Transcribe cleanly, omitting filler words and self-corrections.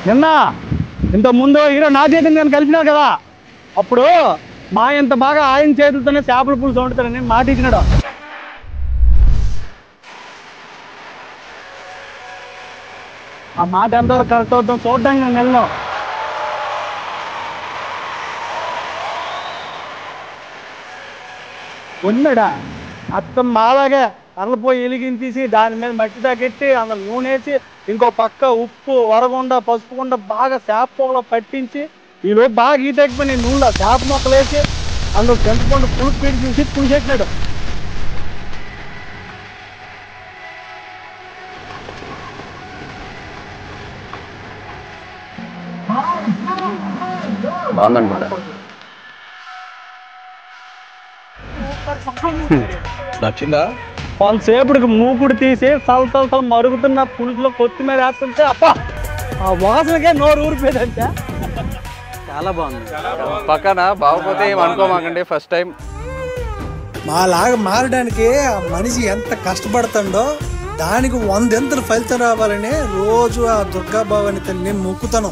నిన్న ఇంత ముందు హీరో నా చేతిని నేను కలిపినారు కదా, అప్పుడు మా ఇంత బాగా ఆయన చేతులతోనే చేపల పులుసు వండుతారని మాట ఇచ్చినాడు. ఆ మాట ఎంత కరెక్ట్ అవుతాం చూడడానికి నేను వెళ్ళాం. ఉన్నాడా అత్తం మాలాగే అల్లపోయి వెలిగించేసి దాని మీద మట్టి తగ్గెట్టి అందులో నూనె వేసి ఇంకో పక్క ఉప్పు వరగుండా పసుపుకుండా బాగా చేప పొగలో పట్టించి ఈలోపు బాగా ఈత ఎక్కిపోయి నూనెలో చేప మొక్కలు వేసి అందులో చింతపండు పులుసు పెట్టి చూసి పులిసేసినాడు. బాగుందనుకుంటా. నచ్చిందా? కొంతసేపుడికి మూకుడు తీసి సలసలసలు మరుగుతున్న పులుసులో కొత్తిమీర వేస్తుంటే అప్ప ఆ వాసనకే నోరు ఊరిపోయిందంటే చాలా బాగుంది. పక్కన బాగోపోతే ఏం అనుకోమాకండి. ఫస్ట్ టైం మాలాగా మారడానికి ఆ మనిషి ఎంత కష్టపడుతుండో దానికి 100 ఫలితం రావాలని రోజు ఆ దుర్గాబాబాని తల్లిని మొక్కుతాను.